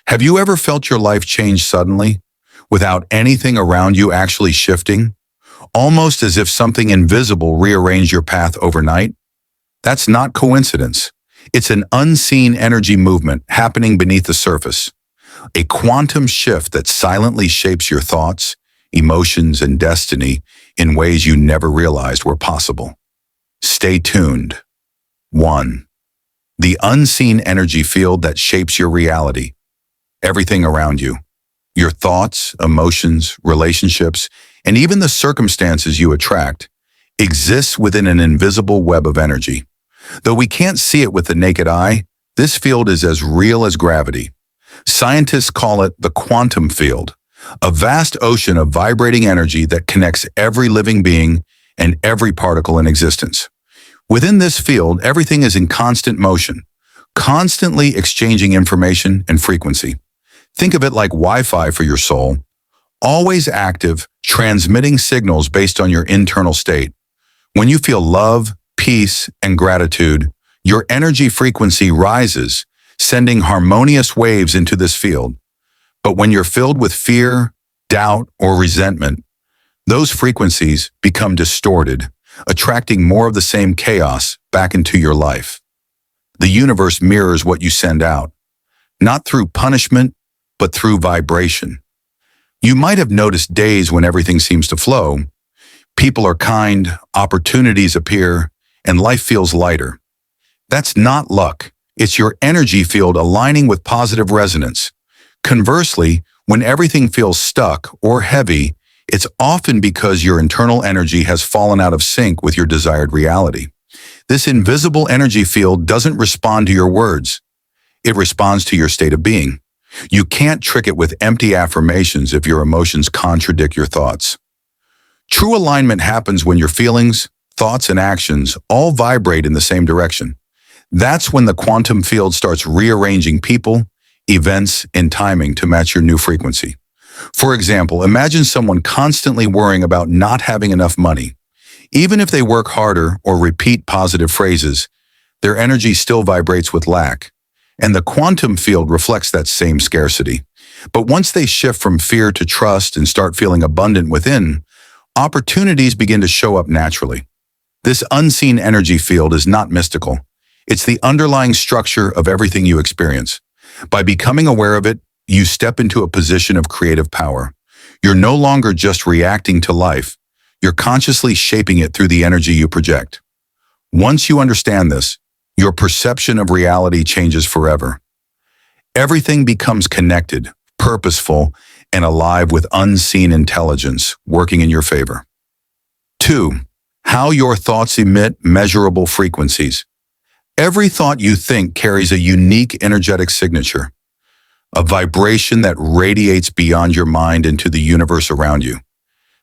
Have you ever felt your life change suddenly, without anything around you actually shifting? Almost as if something invisible rearranged your path overnight? That's not coincidence. It's an unseen energy movement happening beneath the surface. A quantum shift that silently shapes your thoughts, emotions, and destiny in ways you never realized were possible. Stay tuned. 1. The unseen energy field that shapes your reality. Everything around you. Your thoughts, emotions, relationships, and even the circumstances you attract exists within an invisible web of energy. Though we can't see it with the naked eye, this field is as real as gravity. Scientists call it the quantum field, a vast ocean of vibrating energy that connects every living being and every particle in existence. Within this field, everything is in constant motion, constantly exchanging information and frequency. Think of it like Wi-Fi for your soul, always active, transmitting signals based on your internal state. When you feel love, peace, and gratitude, your energy frequency rises, sending harmonious waves into this field. But when you're filled with fear, doubt, or resentment, those frequencies become distorted, attracting more of the same chaos back into your life. The universe mirrors what you send out, not through punishment, but through vibration. You might have noticed days when everything seems to flow. People are kind, opportunities appear, and life feels lighter. That's not luck. It's your energy field aligning with positive resonance. Conversely, when everything feels stuck or heavy, it's often because your internal energy has fallen out of sync with your desired reality. This invisible energy field doesn't respond to your words. It responds to your state of being. You can't trick it with empty affirmations if your emotions contradict your thoughts. True alignment happens when your feelings, thoughts, and actions all vibrate in the same direction. That's when the quantum field starts rearranging people, events, and timing to match your new frequency. For example, imagine someone constantly worrying about not having enough money. Even if they work harder or repeat positive phrases, their energy still vibrates with lack, and the quantum field reflects that same scarcity. But once they shift from fear to trust and start feeling abundant within, opportunities begin to show up naturally. This unseen energy field is not mystical. It's the underlying structure of everything you experience. By becoming aware of it, you step into a position of creative power. You're no longer just reacting to life. You're consciously shaping it through the energy you project. Once you understand this, your perception of reality changes forever. Everything becomes connected, purposeful, and alive with unseen intelligence working in your favor. 2. How your thoughts emit measurable frequencies. Every thought you think carries a unique energetic signature, a vibration that radiates beyond your mind into the universe around you.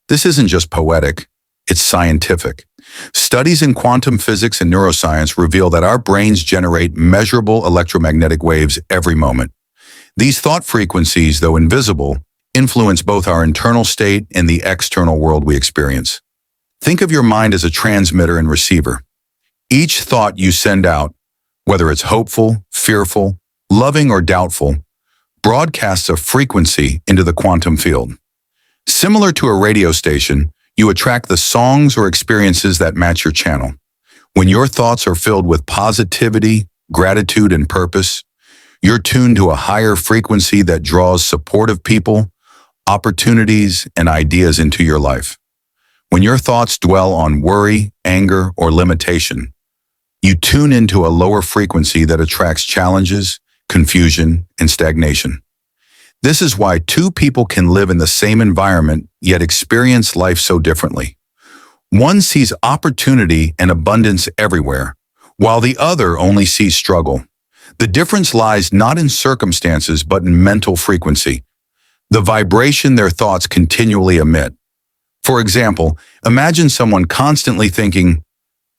This isn't just poetic, it's scientific. Studies in quantum physics and neuroscience reveal that our brains generate measurable electromagnetic waves every moment. These thought frequencies, though invisible, influence both our internal state and the external world we experience. Think of your mind as a transmitter and receiver. Each thought you send out, whether it's hopeful, fearful, loving, or doubtful, broadcasts a frequency into the quantum field. Similar to a radio station, you attract the songs or experiences that match your channel. When your thoughts are filled with positivity, gratitude, and purpose, you're tuned to a higher frequency that draws supportive people, opportunities, and ideas into your life. When your thoughts dwell on worry, anger, or limitation, you tune into a lower frequency that attracts challenges, confusion, and stagnation. This is why two people can live in the same environment yet experience life so differently. One sees opportunity and abundance everywhere, while the other only sees struggle. The difference lies not in circumstances but in mental frequency, the vibration their thoughts continually emit. For example, imagine someone constantly thinking,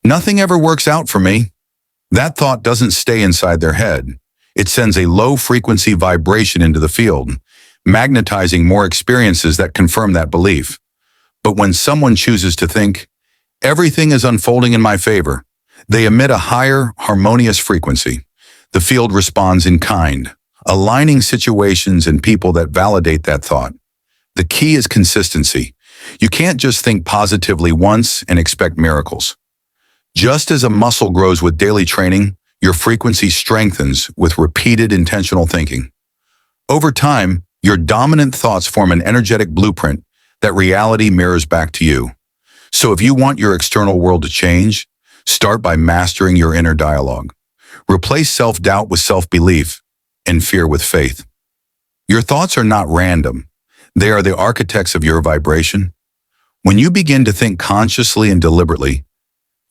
"Nothing ever works out for me." That thought doesn't stay inside their head. It sends a low-frequency vibration into the field, magnetizing more experiences that confirm that belief. But when someone chooses to think, "Everything is unfolding in my favor," they emit a higher, harmonious frequency. The field responds in kind, aligning situations and people that validate that thought. The key is consistency. You can't just think positively once and expect miracles. Just as a muscle grows with daily training, your frequency strengthens with repeated intentional thinking. Over time, your dominant thoughts form an energetic blueprint that reality mirrors back to you. So if you want your external world to change, start by mastering your inner dialogue. Replace self-doubt with self-belief and fear with faith. Your thoughts are not random. They are the architects of your vibration. When you begin to think consciously and deliberately,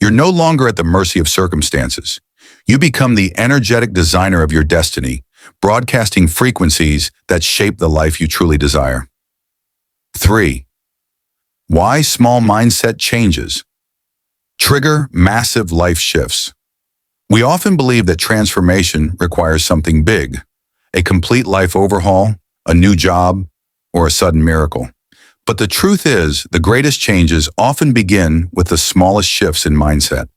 you're no longer at the mercy of circumstances. You become the energetic designer of your destiny, broadcasting frequencies that shape the life you truly desire. 3. Why small mindset changes trigger massive life shifts. We often believe that transformation requires something big, a complete life overhaul, a new job, or a sudden miracle. But the truth is, the greatest changes often begin with the smallest shifts in mindset.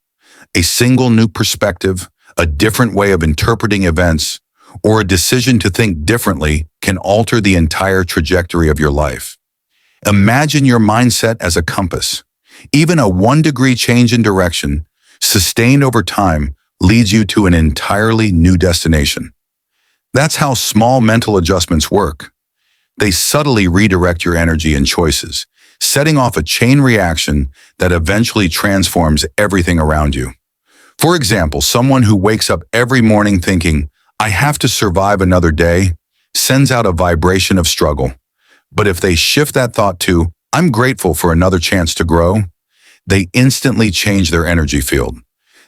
A single new perspective, a different way of interpreting events, or a decision to think differently can alter the entire trajectory of your life. Imagine your mindset as a compass. Even a 1-degree change in direction, sustained over time, leads you to an entirely new destination. That's how small mental adjustments work. They subtly redirect your energy and choices, setting off a chain reaction that eventually transforms everything around you. For example, someone who wakes up every morning thinking, "I have to survive another day," sends out a vibration of struggle. But if they shift that thought to, "I'm grateful for another chance to grow," they instantly change their energy field.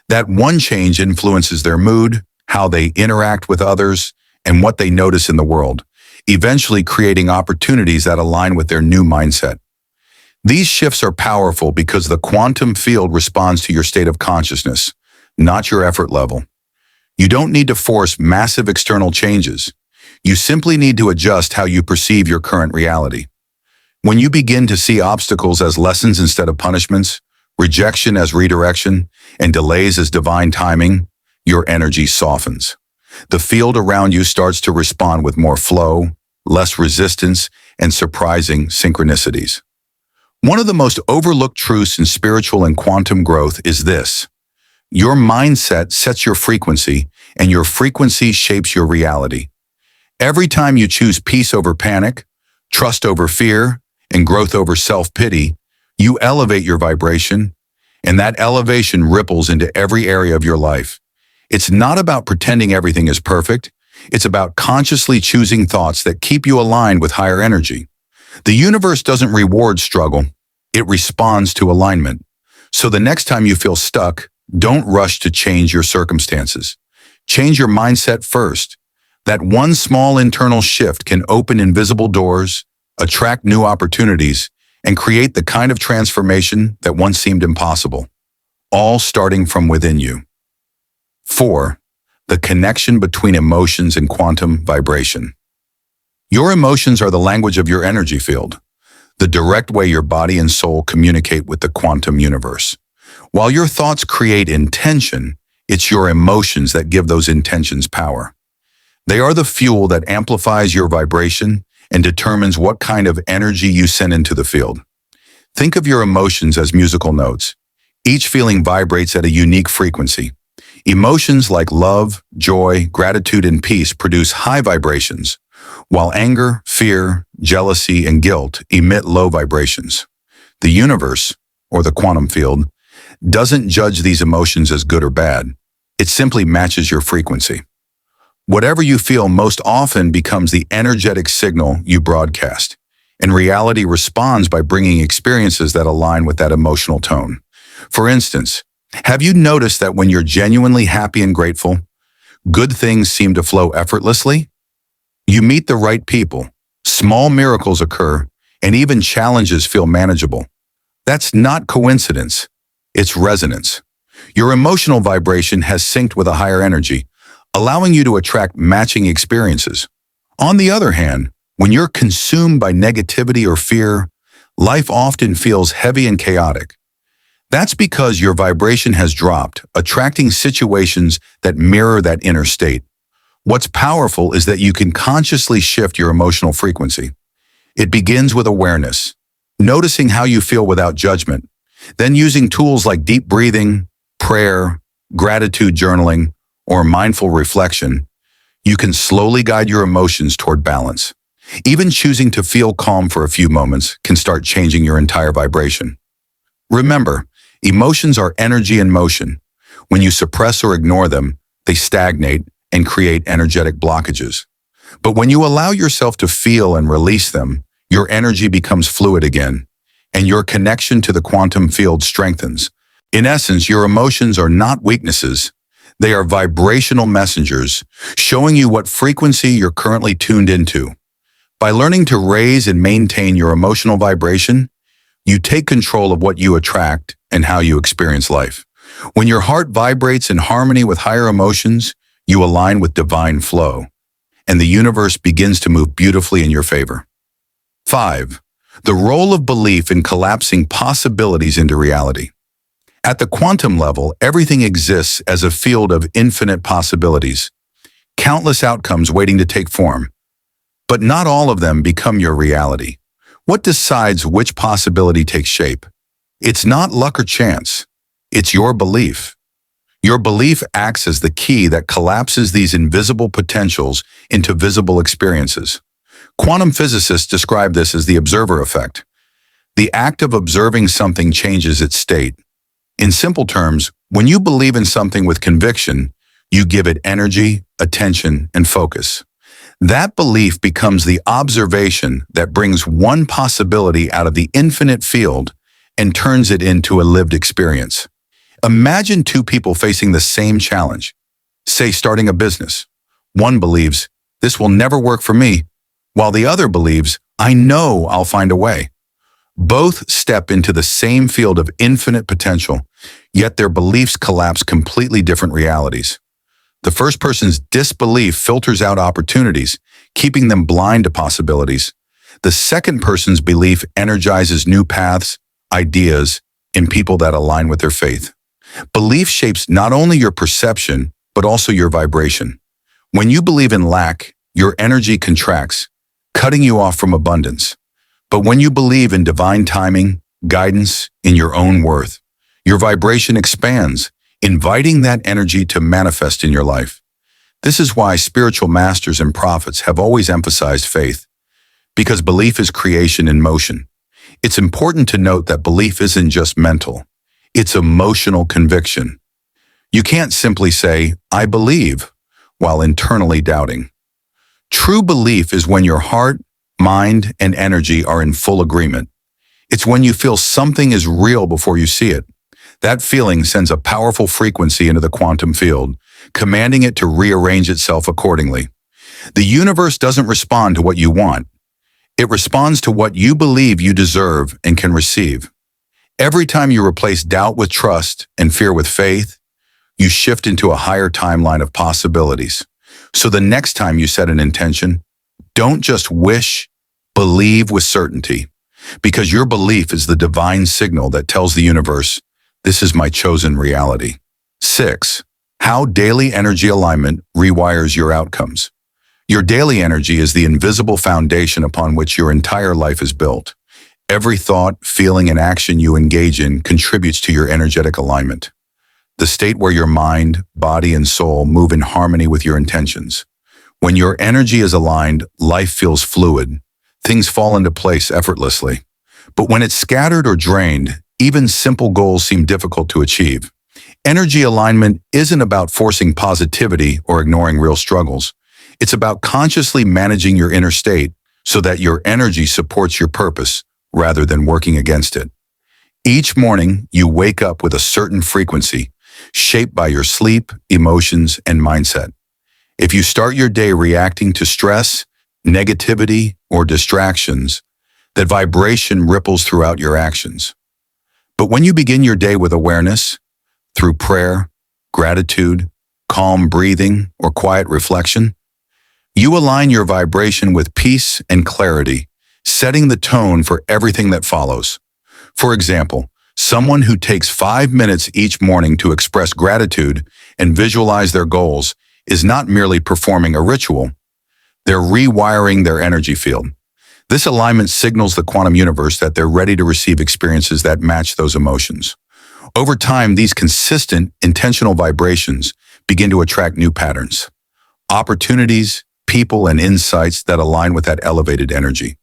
That one change influences their mood, how they interact with others, and what they notice in the world, eventually creating opportunities that align with their new mindset. These shifts are powerful because the quantum field responds to your state of consciousness, not your effort level. You don't need to force massive external changes. You simply need to adjust how you perceive your current reality. When you begin to see obstacles as lessons instead of punishments, rejection as redirection, and delays as divine timing, your energy softens. The field around you starts to respond with more flow, less resistance, and surprising synchronicities. One of the most overlooked truths in spiritual and quantum growth is this: your mindset sets your frequency, and your frequency shapes your reality. Every time you choose peace over panic, trust over fear, and growth over self-pity, you elevate your vibration, and that elevation ripples into every area of your life. It's not about pretending everything is perfect. It's about consciously choosing thoughts that keep you aligned with higher energy. The universe doesn't reward struggle. It responds to alignment. So the next time you feel stuck, don't rush to change your circumstances. Change your mindset first. That one small internal shift can open invisible doors, attract new opportunities, and create the kind of transformation that once seemed impossible, all starting from within you. 4. The connection between emotions and quantum vibration. Your emotions are the language of your energy field, the direct way your body and soul communicate with the quantum universe. While your thoughts create intention, it's your emotions that give those intentions power. They are the fuel that amplifies your vibration and determines what kind of energy you send into the field. Think of your emotions as musical notes. Each feeling vibrates at a unique frequency. Emotions like love, joy, gratitude, and peace produce high vibrations, while anger, fear, jealousy, and guilt emit low vibrations. The universe, or the quantum field, doesn't judge these emotions as good or bad. It simply matches your frequency. Whatever you feel most often becomes the energetic signal you broadcast, and reality responds by bringing experiences that align with that emotional tone. For instance, have you noticed that when you're genuinely happy and grateful, good things seem to flow effortlessly? You meet the right people, small miracles occur, and even challenges feel manageable. That's not coincidence, it's resonance. Your emotional vibration has synced with a higher energy, allowing you to attract matching experiences. On the other hand, when you're consumed by negativity or fear, life often feels heavy and chaotic. That's because your vibration has dropped, attracting situations that mirror that inner state. What's powerful is that you can consciously shift your emotional frequency. It begins with awareness, noticing how you feel without judgment, then using tools like deep breathing, prayer, gratitude journaling, or mindful reflection. You can slowly guide your emotions toward balance. Even choosing to feel calm for a few moments can start changing your entire vibration. Remember, emotions are energy in motion. When you suppress or ignore them, they stagnate and create energetic blockages. But when you allow yourself to feel and release them, your energy becomes fluid again, and your connection to the quantum field strengthens. In essence, your emotions are not weaknesses. They are vibrational messengers, showing you what frequency you're currently tuned into. By learning to raise and maintain your emotional vibration, you take control of what you attract and how you experience life. When your heart vibrates in harmony with higher emotions, you align with divine flow, and the universe begins to move beautifully in your favor. 5. The role of belief in collapsing possibilities into reality. At the quantum level, everything exists as a field of infinite possibilities, countless outcomes waiting to take form. But not all of them become your reality. What decides which possibility takes shape? It's not luck or chance. It's your belief. Your belief acts as the key that collapses these invisible potentials into visible experiences. Quantum physicists describe this as the observer effect. The act of observing something changes its state. In simple terms, when you believe in something with conviction, you give it energy, attention, and focus. That belief becomes the observation that brings one possibility out of the infinite field and turns it into a lived experience. Imagine two people facing the same challenge. Say starting a business. One believes, this will never work for me, while the other believes, I know I'll find a way. Both step into the same field of infinite potential, yet their beliefs collapse completely different realities. The first person's disbelief filters out opportunities, keeping them blind to possibilities. The second person's belief energizes new paths, ideas, and people that align with their faith. Belief shapes not only your perception, but also your vibration. When you believe in lack, your energy contracts, cutting you off from abundance. But when you believe in divine timing, guidance, in your own worth, your vibration expands, inviting that energy to manifest in your life. This is why spiritual masters and prophets have always emphasized faith, because belief is creation in motion. It's important to note that belief isn't just mental. It's emotional conviction. You can't simply say, I believe, while internally doubting. True belief is when your heart, mind, and energy are in full agreement. It's when you feel something is real before you see it. That feeling sends a powerful frequency into the quantum field, commanding it to rearrange itself accordingly. The universe doesn't respond to what you want. It responds to what you believe you deserve and can receive. Every time you replace doubt with trust and fear with faith, you shift into a higher timeline of possibilities. So the next time you set an intention, don't just wish, believe with certainty, because your belief is the divine signal that tells the universe, this is my chosen reality. 6. How daily energy alignment rewires your outcomes. Your daily energy is the invisible foundation upon which your entire life is built. Every thought, feeling, and action you engage in contributes to your energetic alignment, the state where your mind, body, and soul move in harmony with your intentions. When your energy is aligned, life feels fluid. Things fall into place effortlessly. But when it's scattered or drained, even simple goals seem difficult to achieve. Energy alignment isn't about forcing positivity or ignoring real struggles. It's about consciously managing your inner state so that your energy supports your purpose rather than working against it. Each morning, you wake up with a certain frequency, shaped by your sleep, emotions, and mindset. If you start your day reacting to stress, negativity, or distractions, that vibration ripples throughout your actions. But when you begin your day with awareness, through prayer, gratitude, calm breathing, or quiet reflection, you align your vibration with peace and clarity, setting the tone for everything that follows. For example, someone who takes 5 minutes each morning to express gratitude and visualize their goals is not merely performing a ritual, they're rewiring their energy field. This alignment signals the quantum universe that they're ready to receive experiences that match those emotions. Over time, these consistent, intentional vibrations begin to attract new patterns, opportunities, people, and insights that align with that elevated energy.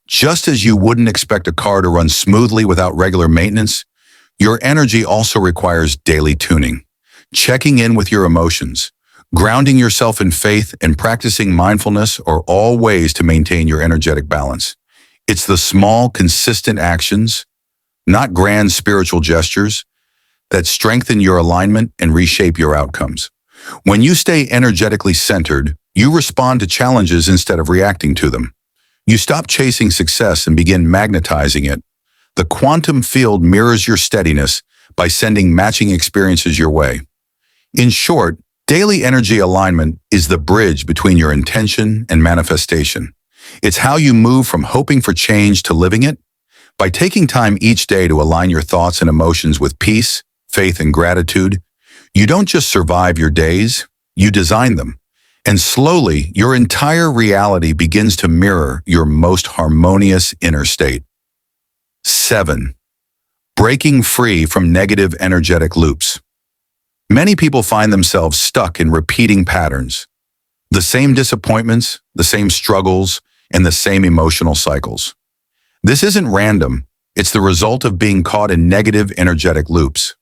Just as you wouldn't expect a car to run smoothly without regular maintenance, your energy also requires daily tuning, checking in with your emotions, grounding yourself in faith, and practicing mindfulness are all ways to maintain your energetic balance. It's the small, consistent actions, not grand spiritual gestures, that strengthen your alignment and reshape your outcomes. When you stay energetically centered, you respond to challenges instead of reacting to them. You stop chasing success and begin magnetizing it. The quantum field mirrors your steadiness by sending matching experiences your way. In short, daily energy alignment is the bridge between your intention and manifestation. It's how you move from hoping for change to living it. By taking time each day to align your thoughts and emotions with peace, faith, and gratitude, you don't just survive your days, you design them. And slowly, your entire reality begins to mirror your most harmonious inner state. 7. Breaking free from negative energetic loops. Many people find themselves stuck in repeating patterns. The same disappointments, the same struggles, and the same emotional cycles. This isn't random, it's the result of being caught in negative energetic loops.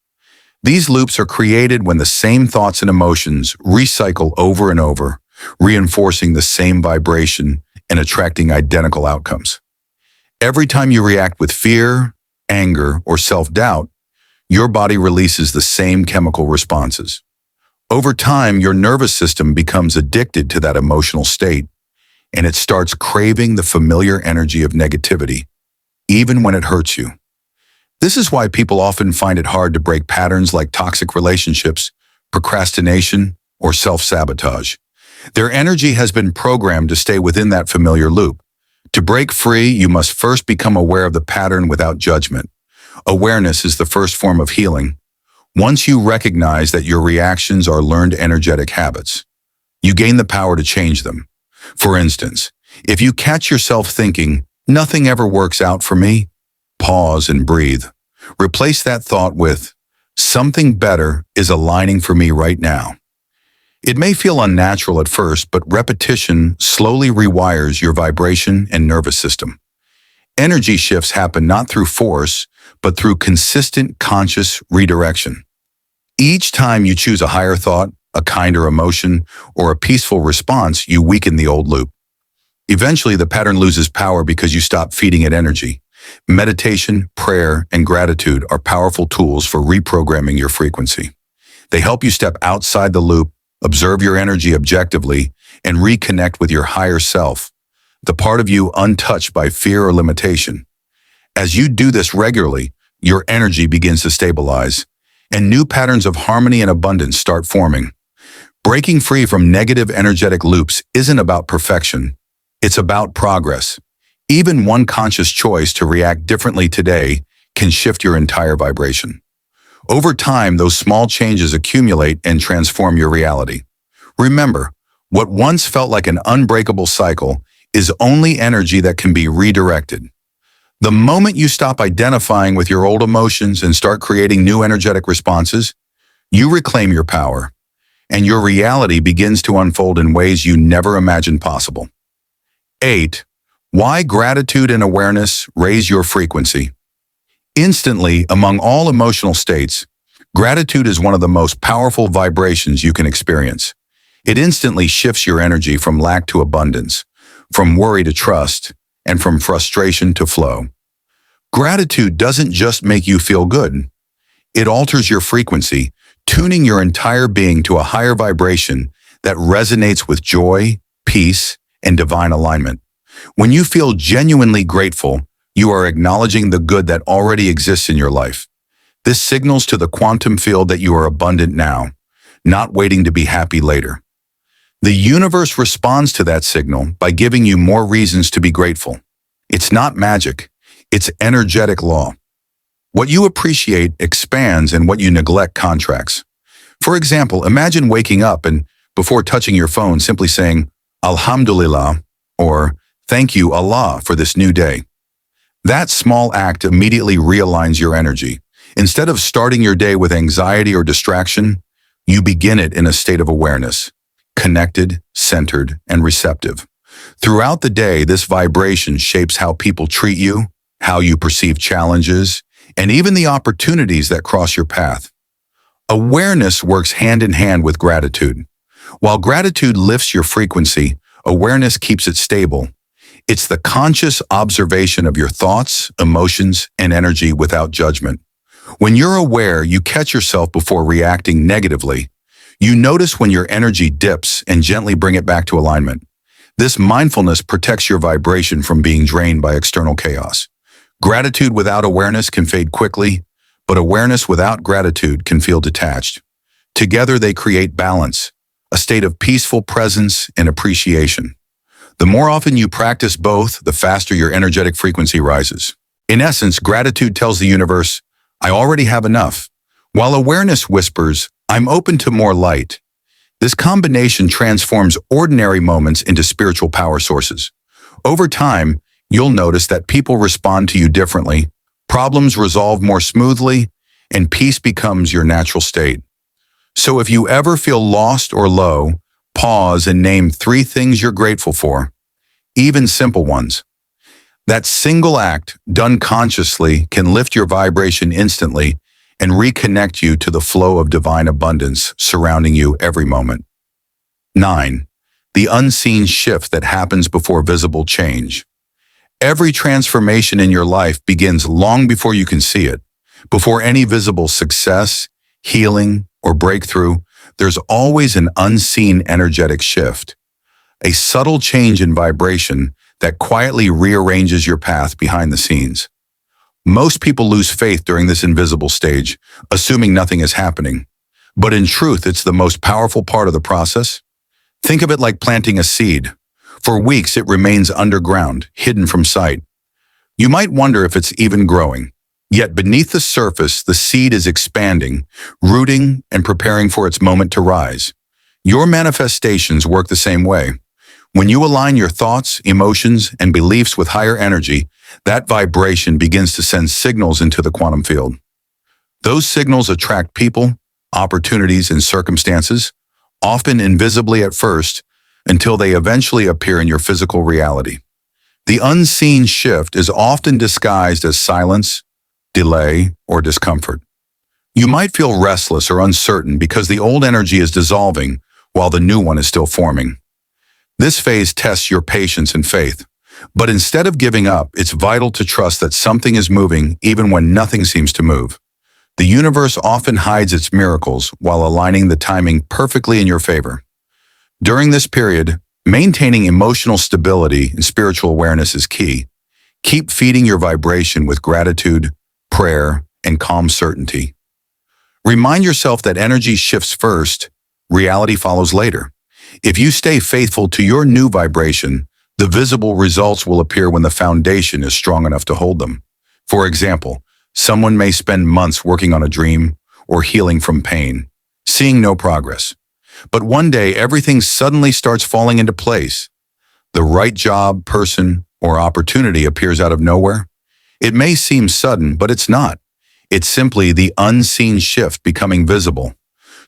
These loops are created when the same thoughts and emotions recycle over and over, reinforcing the same vibration and attracting identical outcomes. Every time you react with fear, anger, or self-doubt, your body releases the same chemical responses. Over time, your nervous system becomes addicted to that emotional state, and it starts craving the familiar energy of negativity, even when it hurts you. This is why people often find it hard to break patterns like toxic relationships, procrastination, or self-sabotage. Their energy has been programmed to stay within that familiar loop. To break free, you must first become aware of the pattern without judgment. Awareness is the first form of healing. Once you recognize that your reactions are learned energetic habits, you gain the power to change them. For instance, if you catch yourself thinking, "Nothing ever works out for me," pause and breathe. Replace that thought with, "Something better is aligning for me right now." It may feel unnatural at first, but repetition slowly rewires your vibration and nervous system. Energy shifts happen not through force, but through consistent conscious redirection. Each time you choose a higher thought, a kinder emotion, or a peaceful response, you weaken the old loop. Eventually, the pattern loses power because you stop feeding it energy. Meditation, prayer, and gratitude are powerful tools for reprogramming your frequency. They help you step outside the loop, observe your energy objectively, and reconnect with your higher self, the part of you untouched by fear or limitation. As you do this regularly, your energy begins to stabilize, and new patterns of harmony and abundance start forming. Breaking free from negative energetic loops isn't about perfection. It's about progress. Even one conscious choice to react differently today can shift your entire vibration. Over time, those small changes accumulate and transform your reality. Remember, what once felt like an unbreakable cycle is only energy that can be redirected. The moment you stop identifying with your old emotions and start creating new energetic responses, you reclaim your power, and your reality begins to unfold in ways you never imagined possible. 8. Why gratitude and awareness raise your frequency. Instantly, among all emotional states, gratitude is one of the most powerful vibrations you can experience. It instantly shifts your energy from lack to abundance, from worry to trust, and from frustration to flow. Gratitude doesn't just make you feel good. It alters your frequency, tuning your entire being to a higher vibration that resonates with joy, peace, and divine alignment. When you feel genuinely grateful, you are acknowledging the good that already exists in your life. This signals to the quantum field that you are abundant now, not waiting to be happy later. The universe responds to that signal by giving you more reasons to be grateful. It's not magic, it's energetic law. What you appreciate expands and what you neglect contracts. For example, imagine waking up and before touching your phone, simply saying, Alhamdulillah, or Thank you, Allah, for this new day. That small act immediately realigns your energy. Instead of starting your day with anxiety or distraction, you begin it in a state of awareness, connected, centered, and receptive. Throughout the day, this vibration shapes how people treat you, how you perceive challenges, and even the opportunities that cross your path. Awareness works hand in hand with gratitude. While gratitude lifts your frequency, awareness keeps it stable. It's the conscious observation of your thoughts, emotions, and energy without judgment. When you're aware, you catch yourself before reacting negatively. You notice when your energy dips and gently bring it back to alignment. This mindfulness protects your vibration from being drained by external chaos. Gratitude without awareness can fade quickly, but awareness without gratitude can feel detached. Together they create balance, a state of peaceful presence and appreciation. The more often you practice both, the faster your energetic frequency rises. In essence, gratitude tells the universe, I already have enough, while awareness whispers, I'm open to more light. This combination transforms ordinary moments into spiritual power sources. Over time, you'll notice that people respond to you differently, problems resolve more smoothly, and peace becomes your natural state. So if you ever feel lost or low, pause and name 3 things you're grateful for, even simple ones. That single act, done consciously, can lift your vibration instantly and reconnect you to the flow of divine abundance surrounding you every moment. 9. The unseen shift that happens before visible change. Every transformation in your life begins long before you can see it. Before any visible success, healing, or breakthrough, there's always an unseen energetic shift. A subtle change in vibration that quietly rearranges your path behind the scenes. Most people lose faith during this invisible stage, assuming nothing is happening. But in truth, it's the most powerful part of the process. Think of it like planting a seed. For weeks, it remains underground, hidden from sight. You might wonder if it's even growing. Yet beneath the surface, the seed is expanding, rooting, and preparing for its moment to rise. Your manifestations work the same way. When you align your thoughts, emotions, and beliefs with higher energy, that vibration begins to send signals into the quantum field. Those signals attract people, opportunities, and circumstances, often invisibly at first, until they eventually appear in your physical reality. The unseen shift is often disguised as silence, delay, or discomfort. You might feel restless or uncertain because the old energy is dissolving while the new one is still forming. This phase tests your patience and faith. But instead of giving up, it's vital to trust that something is moving even when nothing seems to move. The universe often hides its miracles while aligning the timing perfectly in your favor. During this period, maintaining emotional stability and spiritual awareness is key. Keep feeding your vibration with gratitude, prayer, and calm certainty. Remind yourself that energy shifts first, reality follows later. If you stay faithful to your new vibration, the visible results will appear when the foundation is strong enough to hold them. For example, someone may spend months working on a dream or healing from pain, seeing no progress. But one day, everything suddenly starts falling into place. The right job, person, or opportunity appears out of nowhere. It may seem sudden, but it's not. It's simply the unseen shift becoming visible.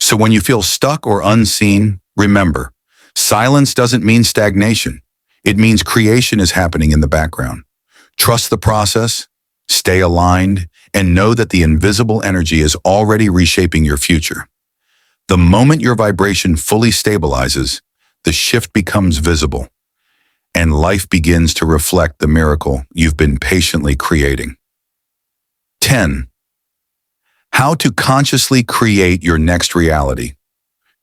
So when you feel stuck or unseen, remember, silence doesn't mean stagnation. It means creation is happening in the background. Trust the process, stay aligned, and know that the invisible energy is already reshaping your future. The moment your vibration fully stabilizes, the shift becomes visible, and life begins to reflect the miracle you've been patiently creating. 10. How to consciously create your next reality.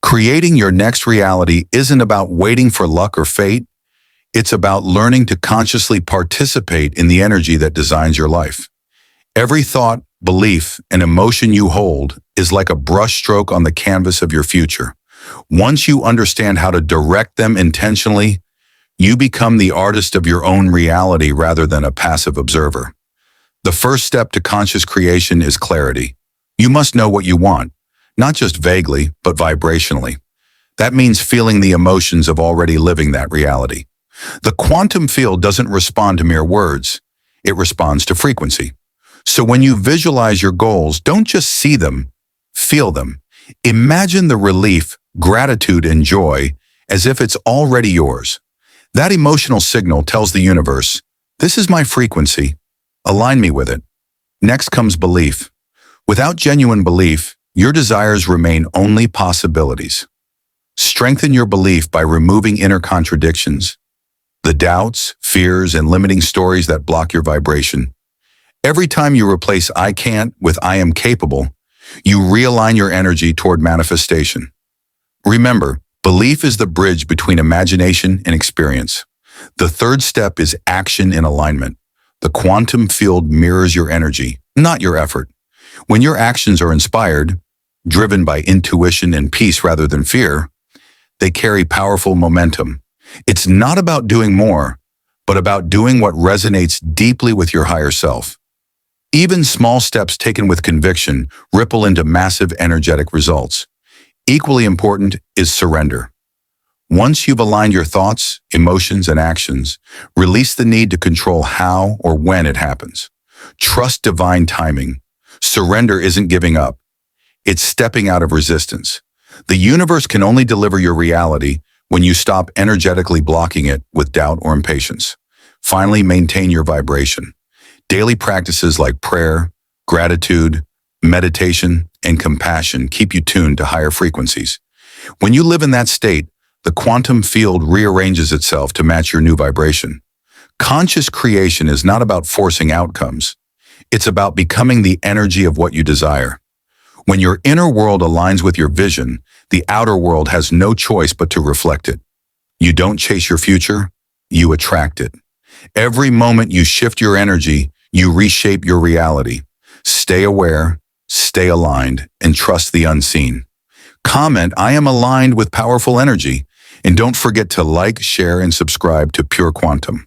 Creating your next reality isn't about waiting for luck or fate. It's about learning to consciously participate in the energy that designs your life. Every thought, belief, and emotion you hold is like a brushstroke on the canvas of your future. Once you understand how to direct them intentionally, you become the artist of your own reality rather than a passive observer. The first step to conscious creation is clarity. You must know what you want, not just vaguely, but vibrationally. That means feeling the emotions of already living that reality. The quantum field doesn't respond to mere words. It responds to frequency. So when you visualize your goals, don't just see them, feel them. Imagine the relief, gratitude, and joy as if it's already yours. That emotional signal tells the universe, this is my frequency. Align me with it. Next comes belief. Without genuine belief, your desires remain only possibilities. Strengthen your belief by removing inner contradictions, the doubts, fears, and limiting stories that block your vibration. Every time you replace I can't with I am capable, you realign your energy toward manifestation. Remember, belief is the bridge between imagination and experience. The third step is action in alignment. The quantum field mirrors your energy, not your effort. When your actions are inspired, driven by intuition and peace rather than fear, they carry powerful momentum. It's not about doing more, but about doing what resonates deeply with your higher self. Even small steps taken with conviction ripple into massive energetic results. Equally important is surrender. Once you've aligned your thoughts, emotions, and actions, release the need to control how or when it happens. Trust divine timing. Surrender isn't giving up. It's stepping out of resistance. The universe can only deliver your reality when you stop energetically blocking it with doubt or impatience. Finally, maintain your vibration. Daily practices like prayer, gratitude, meditation, and compassion keep you tuned to higher frequencies. When you live in that state, the quantum field rearranges itself to match your new vibration. Conscious creation is not about forcing outcomes. It's about becoming the energy of what you desire. When your inner world aligns with your vision, the outer world has no choice but to reflect it. You don't chase your future, you attract it. Every moment you shift your energy, you reshape your reality. Stay aware, stay aligned, and trust the unseen. Comment, I am aligned with powerful energy. And don't forget to like, share, and subscribe to Pure Quantum.